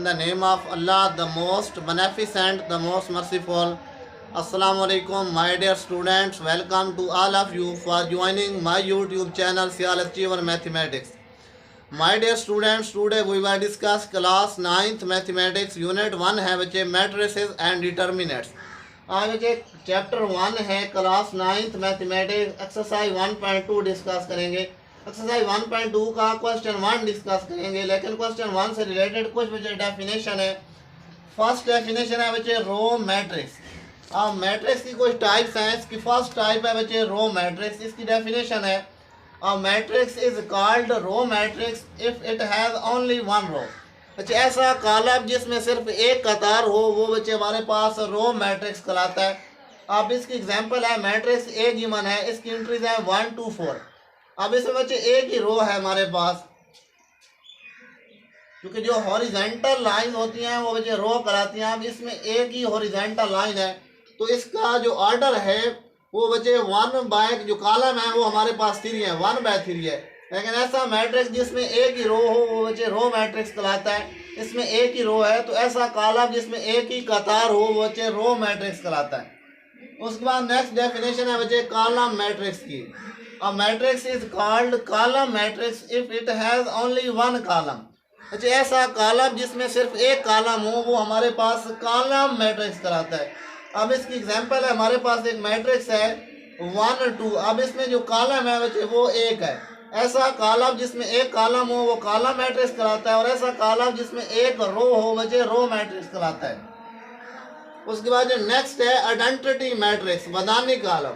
In the name of Allah, the most beneficent, the most merciful. Assalamu alaikum, my dear students. Welcome to all of you for joining my YouTube channel CL Achiever Mathematics. My dear students, today we will discuss class 9th Mathematics Unit 1 है बच्चे matrices and determinants. आज बच्चे chapter 1 है class 9th mathematics exercise 1.2 discuss करेंगे. Exercise 1.2 का question 1 discuss करेंगे, लेकिन question 1 से रिलेटेड कुछ बच्चे डेफिनेशन है. फर्स्ट डेफिनेशन है बच्चे रो मैट्रिक्स. अब मैट्रिक्स की कुछ टाइप्स हैं. इसकी फर्स्ट टाइप है बच्चे रो मैट्रिक्स. इसकी डेफिनेशन है A matrix is called row matrix if it has only one row. बच्चे ऐसा कॉलम जिसमें सिर्फ एक कतार हो वो बच्चे हमारे पास रो मैट्रिक्स कहलाता है. अब इसकी एग्जांपल है मैट्रिक्स ए गिवन है, इसकी एंट्रीज है 1 2 4. अब इसमें बच्चे एक ही रो है हमारे पास, क्योंकि जो हॉरिजॉन्टल लाइन होती हैं वो बच्चे रो कहलाती हैं. अब इसमें एक ही हॉरिजॉन्टल लाइन है तो इसका जो ऑर्डर है वो बच्चे 1 बाय जो कॉलम है वो हमारे पास 3 है, 1 बाय 3 है. लेकिन ऐसा मैट्रिक्स जिसमें एक ही रो हो वो बच्चे रो मैट्रिक्स कहलाता है. इसमें एक ही रो है तो ऐसा कॉलम जिसमें एक ही कतार हो वो बच्चे रो मैट्रिक्स कहलाता है. उसके बाद नेक्स्ट डेफिनेशन है बच्चे कॉलम मैट्रिक्स की. अ matrix is called column matrix if it has only one column. बच्चे ऐसा कॉलम जिसमें सिर्फ एक कॉलम हो वो हमारे पास कॉलम मैट्रिक्स कहलाता है. अब इसकी एग्जांपल है हमारे पास एक मैट्रिक्स है 1 2. अब इसमें जो कॉलम है बच्चे वो एक है. ऐसा कॉलम जिसमें एक कॉलम हो वो कॉलम मैट्रिक्स कहलाता है, और ऐसा कॉलम जिसमें एक रो हो बच्चे रो मैट्रिक्स कहलाता है. उसके बाद जो नेक्स्ट है आइडेंटिटी मैट्रिक्स, बदानी column.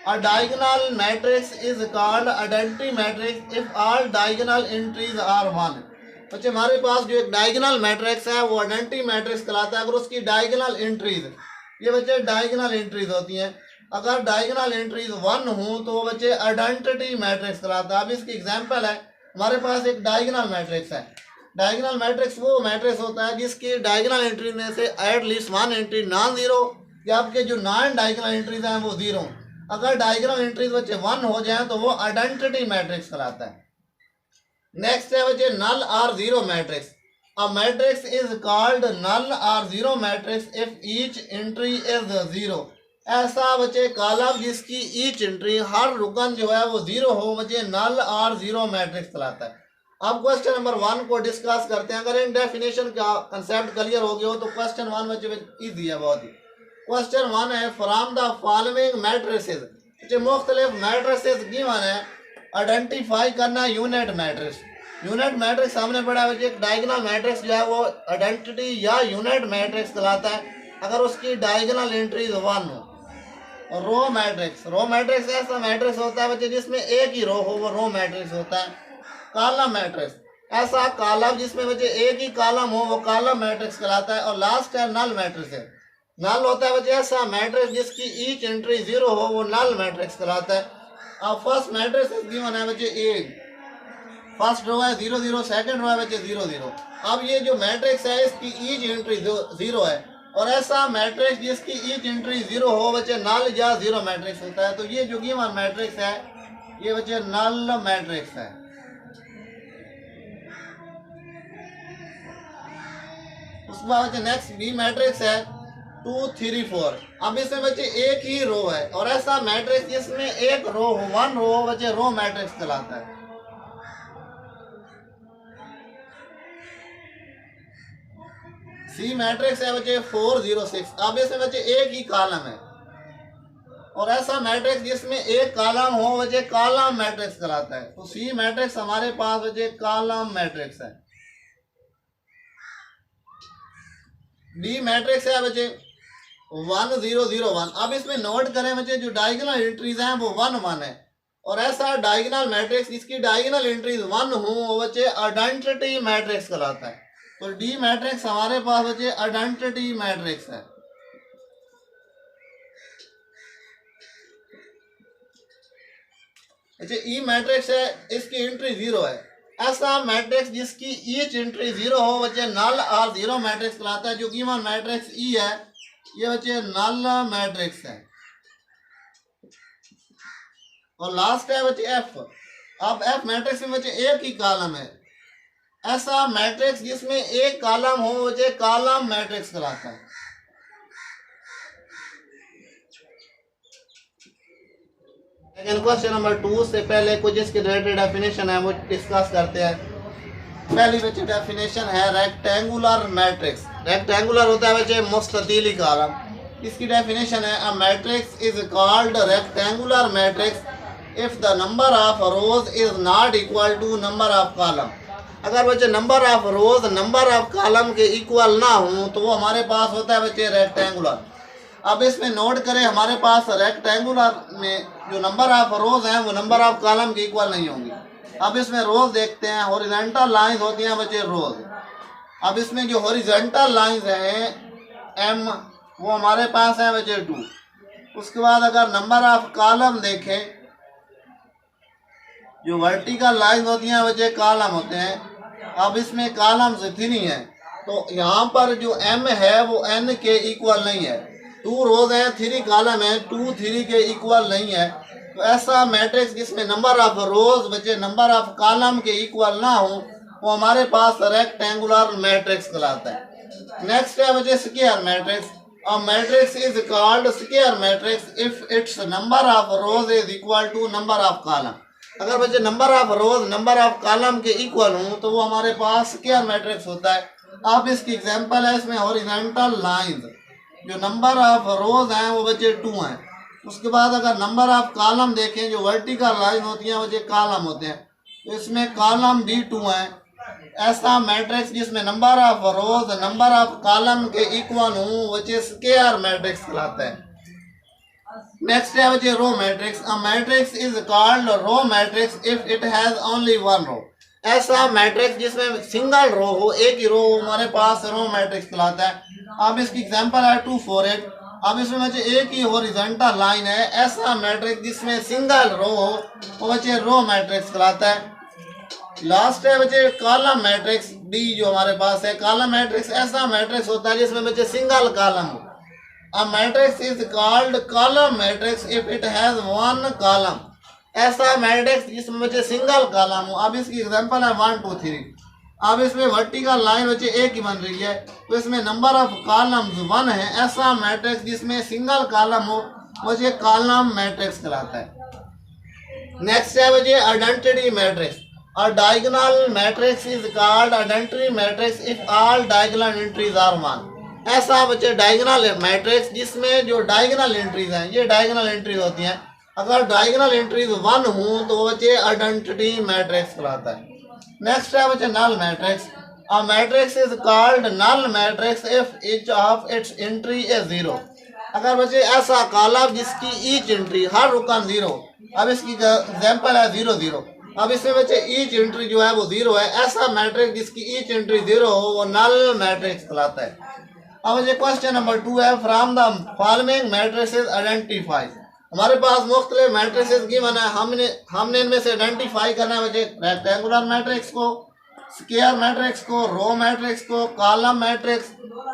A diagonal matrix is called identity matrix if all diagonal entries are 1. बच्चे हमारे पास जो एक डायगोनल मैट्रिक्स है वो आइडेंटिटी मैट्रिक्स कहलाता है अगर उसकी डायगोनल एंट्रीज, ये बच्चे डायगोनल एंट्रीज होती हैं, अगर डायगोनल एंट्रीज 1 हो तो वो बच्चे आइडेंटिटी मैट्रिक्स कहलाता है. अब इसकी एग्जांपल है हमारे पास एक डायगोनल मैट्रिक्स है. डायगोनल मैट्रिक्स वो मैट्रिक्स होता है जिसकी डायगोनल एंट्री में से एटलीस्ट 1 एंट्री नॉन जीरो या आपके जो नॉन डायगोनल एंट्रीज हैं वो 0. अगर डायगोनल एंट्रीज बच्चे 1 हो जाए तो वो आइडेंटिटी मैट्रिक्स कहलाता है. नेक्स्ट है बच्चे नल और zero matrix. A matrix is called null or zero matrix if each entry is 0. ऐसा बच्चे कॉलम जिसकी ईच एंट्री हर रुकन जो है वो 0 हो बच्चे नल और जीरो मैट्रिक्स कहलाता है. अब क्वेश्चन नंबर 1 को डिस्कस करते हैं. अगर इन डेफिनेशन का कंसेप्ट क्लियर हो गया हो तो क्वेश्चन 1 बच्चे ईजी है बहुत ही. क्वेश्चन 1 है फ्रॉम द फॉलोइंग मैट्रिसेस. बच्चे मुख्तलिफ मैट्रिसेस गिवन है, आइडेंटिफाई करना यूनिट मैट्रिक्स. यूनिट मैट्रिक्स सामने पड़ा है. एक डायगोनल मैट्रिक्स जो है वो आइडेंटिटी या यूनिट मैट्रिक्स कहलाता है अगर उसकी डायगोनल एंट्रीज 1 हो. और रो मैट्रिक्स, रो मैट्रिक्स ऐसा मैट्रिक्स होता है बच्चे जिसमें एक ही रो हो वो रो मैट्रिक्स होता है. कॉलम मैट्रिक्स ऐसा कॉलम जिसमें बच्चे एक ही कॉलम हो वो कॉलम मैट्रिक्स कहलाता है. और लास्ट है नल मैट्रिक्स है. नल होता है बच्चे ऐसा मैट्रिक्स जिसकी ईच एंट्री 0 हो वो नल मैट्रिक्स कहलाता है. अब फर्स्ट मैट्रिक्स गिवन है बच्चे ए, फर्स्ट रो है 0 0, सेकंड रो है बच्चे 0 0. अब ये जो मैट्रिक्स है इसकी ईच एंट्री 0 है, और ऐसा मैट्रिक्स जिसकी ईच एंट्री 0 हो बच्चे नल या जीरो मैट्रिक्स होता है. तो ये जो गिवन मैट्रिक्स है ये बच्चे नल मैट्रिक्स है. उसके बाद बच्चे नेक्स्ट बी मैट्रिक्स है 2 3 4. अब इसमें बच्चे एक ही रो है और ऐसा मैट्रिक्स जिसमें एक रो हो 1 रो हो बच्चे रो मैट्रिक्स कहलाता है. सी मैट्रिक्स है बच्चे 4 0 6. अब इसमें बच्चे एक ही कॉलम है और ऐसा मैट्रिक्स जिसमें एक कॉलम हो बच्चे कॉलम मैट्रिक्स कहलाता है. तो सी मैट्रिक्स हमारे पास बच्चे कॉलम मैट्रिक्स है. डी मैट्रिक्स है बच्चे 1 0 0 1. अब इसमें नोट करें बच्चे जो डायगोनल एंट्रीज हैं वो 1 1 है, और ऐसा डायगोनल मैट्रिक्स जिसकी डायगोनल एंट्रीज 1 हो वो बच्चे आइडेंटिटी मैट्रिक्स कहलाता है. तो डी मैट्रिक्स हमारे पास बच्चे आइडेंटिटी मैट्रिक्स है. अच्छा ई मैट्रिक्स है, इसकी एंट्री 0 है. ऐसा मैट्रिक्स जिसकी ईच एंट्री 0 हो बच्चे नल और जीरो मैट्रिक्स कहलाता है. जो गिवन मैट्रिक्स ई है ये बच्चे नल मैट्रिक्स है. और लास्ट है बच्चे एफ. अब एफ मैट्रिक्स में बच्चे एक ही कॉलम है ऐसा मैट्रिक्स जिसमें एक कॉलम हो मुझे कॉलम मैट्रिक्स कहलाता है। लेकिन क्वेश्चन नंबर 2 से पहले कुछ इसके रिलेटेड डेफिनेशन है वो डिस्कस करते हैं। पहली बच्चे डेफिनेशन है रेक्टेंगुलर मैट्रिक्स। रेक्टेंगुलर होता है बच्चे मुस्ततीली कॉलम। इसकी डेफिनेशन है a matrix is called rectangular matrix if the number of rows is not equal to number of column. अगर बच्चे number of rows number of column के इक्वल ना हो तो वो हमारे पास होता है बच्चे रेक्टेंगुलर। अब इसमें नोट करें हमारे पास रेक्टेंगुलर में जो नंबर ऑफ रोज हैं वो नंबर ऑफ कॉलम के इक्वल नहीं होंगी। अब इसमें रोज देखते हैं, हॉरिजॉन्टल लाइंस होती हैं बच्चे रोज। अब इसमें जो हॉरिजॉन्टल लाइंस हैं एम वो हमारे पास है बच्चे 2। उसके बाद अगर नंबर ऑफ कॉलम देखें, जो वर्टिकल लाइंस होती हैं बच्चे कॉलम होते हैं। अब इसमें कॉलम से 3 है तो यहाँ पर जो एम है वो एन के इक्वल नहीं है। 2 रोज हैं, 3 कॉलम है, 2 3 के इक्वल नहीं है। तो ऐसा मैट्रिक्स जिसमें नंबर ऑफ रोज बचे नंबर ऑफ कॉलम के इक्वल ना हो वो हमारे पास रेक्टेंगुलर मैट्रिक्स कहलाता है। नेक्स्ट है बच्चे square matrix. A matrix is called square matrix if its number of rows is equal to number of column. अगर बच्चे number of rows number of column के इक्वल हो तो वो हमारे पास स्क्वायर मैट्रिक्स होता है। अब इसकी एग्जांपल है इसमें हॉरिजॉन्टल लाइंस, जो नंबर ऑफ रोज हैं वो बच्चे 2 हैं। उसके बाद अगर नंबर ऑफ कॉलम देखें, जो वर्टिकल लाइन होती हैं बच्चे कॉलम होते हैं, तो इसमें कॉलम भी 2 हैं। ऐसा मैट्रिक्स जिसमें number of rows number of column के इक्वल हो बच्चे स्क्वायर मैट्रिक्स कहलाता है। नेक्स्ट है बच्चे row matrix. A matrix is called row matrix if it has only 1 row. ऐसा मैट्रिक्स जिसमें सिंगल रो हो, एक ही रो हमारे पास रो मैट्रिक्स कहलाता है। अब इसकी एग्जांपल है 2 4 8। अब इसमें बच्चे एक ही हॉरिजॉन्टल लाइन है। ऐसा मैट्रिक्स जिसमें सिंगल रो हो वो बच्चे रो मैट्रिक्स कहलाता है। लास्ट है बच्चे कॉलम मैट्रिक्स डी, जो हमारे पास है कॉलम मैट्रिक्स। ऐसा मैट्रिक्स होता है जिसमें बच्चे सिंगल कॉलम हो। अ matrix is called column matrix if it has 1 column. ऐसा मैट्रिक्स जिसमें बच्चे सिंगल कॉलम हो। अब इसकी एग्जांपल है 1 2 3। अब इसमें वर्टिकल लाइन बच्चे एक ही बन रही है तो इसमें नंबर ऑफ कॉलम्स 1 है। ऐसा मैट्रिक्स जिसमें सिंगल कॉलम हो बच्चे कॉलम मैट्रिक्स कहलाता है। नेक्स्ट है बच्चे identity matrix. A diagonal matrix is called identity matrix if all diagonal entries are 1। ऐसा बच्चे डायगोनल मैट्रिक्स जिसमें जो डायगोनल एंट्रीज हैं ये डायगोनल एंट्रीज होती हैं। अगर डायगोनल एंट्रीज 1 हो तो वो बच्चे आइडेंटिटी मैट्रिक्स कहलाता है। नेक्स्ट है बच्चे null matrix. A matrix is called null matrix if each of its entry is 0। अगर बच्चे ऐसा कॉलम जिसकी ईच एंट्री हर रुकन 0। अब इसकी एग्जांपल है 0 0। अब इसमें बच्चे ईच एंट्री जो है वो 0 है। ऐसा मैट्रिक्स जिसकी ईच एंट्री 0 हो वो नल मैट्रिक्स कहलाता है। अब बच्चे क्वेश्चन नंबर 2 है from the following matrices identify. हमारे पास मुख्तलिफ मैट्रिसेस गिवन है, हमने इनमें से आइडेंटिफाई करना है बच्चे रेक्टेंगुलर मैट्रिक्स को, स्क्वायर मैट्रिक्स को, रो मैट्रिक्स को, column matrix,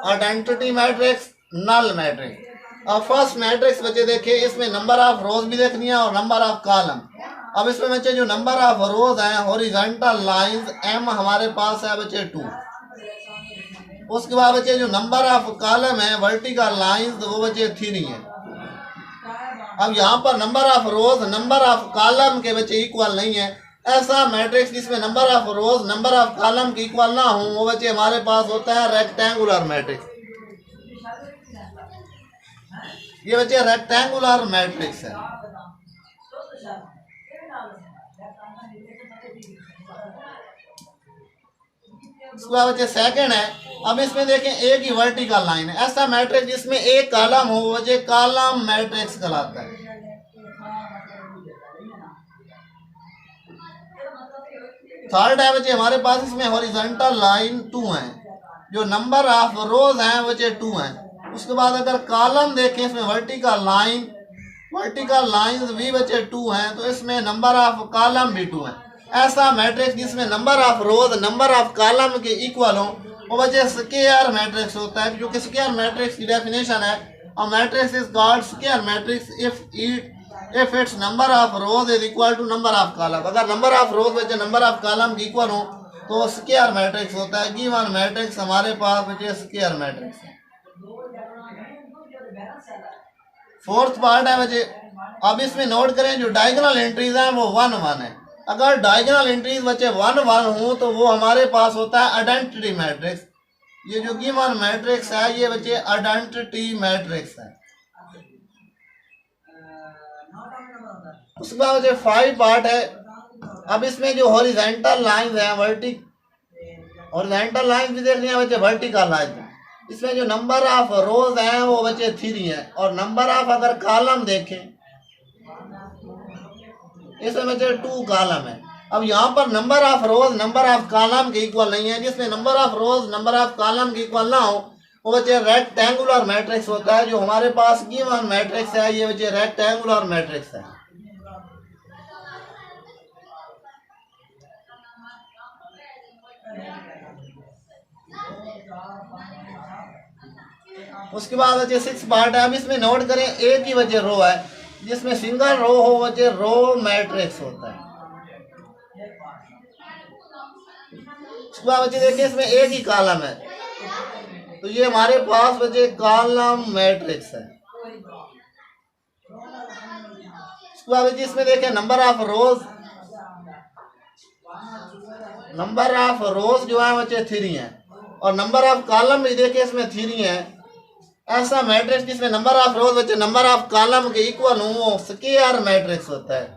identity matrix, null matrix. अब फर्स्ट मैट्रिक्स बच्चे देखिए, इसमें नंबर ऑफ रोज भी देखनी है और नंबर ऑफ कॉलम। अब इसमें बच्चे जो नंबर ऑफ रोज हैं हॉरिजॉन्टल लाइंस एम हमारे पास है बच्चे 2। उसके बाद बच्चे जो नंबर ऑफ कॉलम है वर्टिकल लाइंस वो बच्चे 3 है। अब यहाँ पर number of rows number of column के बच्चे इक्वल नहीं है। ऐसा मैट्रिक्स जिसमें number of rows number of column के इक्वल ना हो वो बच्चे हमारे पास होता है रेक्टेंगुलर मैट्रिक्स। ये बच्चे रेक्टेंगुलर मैट्रिक्स है। उसके बाद बच्चे सेकंड है। अब इसमें देखें एक ही वर्टिकल लाइन है। ऐसा मैट्रिक्स जिसमें एक कॉलम हो बच्चे कॉलम मैट्रिक्स कहलाता है। थर्ड है बच्चे हमारे पास इसमें हॉरिजॉन्टल लाइन 2 है, जो नंबर ऑफ रोज हैं बच्चे 2 हैं। उसके बाद अगर कॉलम देखें इसमें वर्टिकल लाइंस भी बच्चे 2 हैं, तो इसमें नंबर ऑफ कॉलम भी 2 है। ऐसा मैट्रिक्स जिसमें number of rows number of column के इक्वल हो वो बच्चे स्क्वायर मैट्रिक्स होता है। क्योंकि स्क्वायर मैट्रिक्स की डेफिनेशन है और matrix is called square matrix if its number of rows is equal to number of column. अगर नंबर ऑफ रोज बच्चे नंबर ऑफ कॉलम के इक्वल हो तो स्क्वायर मैट्रिक्स होता है। गिवन मैट्रिक्स हमारे पास बचे स्क्वायर मैट्रिक्स है। फोर्थ पार्ट है बचे, अब इसमें नोट करें जो डायगोनल एंट्रीज हैं वो 1 1 है। अगर डायगोनल एंट्रीज बचे 1 1 हो तो वो हमारे पास होता है आइडेंटिटी मैट्रिक्स। ये जो गिवन मैट्रिक्स है ये बचे आइडेंटिटी मैट्रिक्स है। उसके बाद बचे 5 पार्ट है। अब इसमें जो हॉरिजॉन्टल लाइन है, हॉरिजॉन्टल लाइन भी देख लिया बचे, वर्टिकल लाइन। इसमें जो नंबर ऑफ रोज हैं वो बचे 3 हैं, और नंबर ऑफ अगर कॉलम देखें इसमें बचे 2 कॉलम है। अब यहाँ पर number of rows number of column के इक्वल नहीं है। जिसमें number of rows number of column के इक्वल ना हो वो बचे रेक्टेंगुलर मैट्रिक्स होता है। जो हमारे पास गिवन मैट्रिक्स है ये बचे रेक्टेंगुलर मैट्रिक्स है। उसके बाद बचे 6 पार्ट है। अब इसमें नोट करें एक ही बचे रो है, जिसमें सिंगल रो हो बचे रो मैट्रिक्स होता है। उसके बाद बचे देखिए इसमें एक ही कॉलम है तो ये हमारे पास बचे कॉलम मैट्रिक्स है। उसके बाद बचे इसमें देखें नंबर ऑफ रोज जो है बचे 3 है, और नंबर ऑफ कॉलम भी देखिए इसमें 3 है। ऐसा मैट्रिक्स जिसमें नंबर ऑफ रोज बचे नंबर ऑफ कॉलम के इक्वल हो वो स्क्वायर मैट्रिक्स होता है।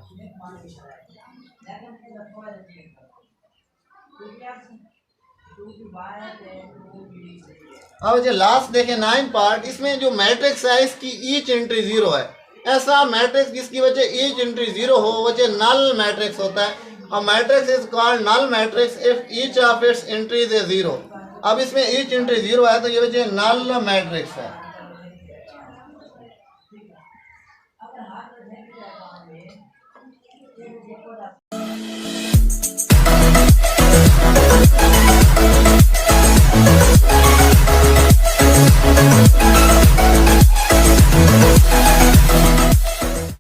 अब जो लास्ट देखें 9 पार्ट, इसमें जो मैट्रिक्स है इसकी ईच एंट्री 0 है। ऐसा मैट्रिक्स जिसकी वजह ईच एंट्री 0 हो वजह नल मैट्रिक्स होता है। और matrix is called null matrix if each of its entries is 0। अब इसमें ईच एंट्री 0 है तो ये वजह नल मैट्रिक्स है।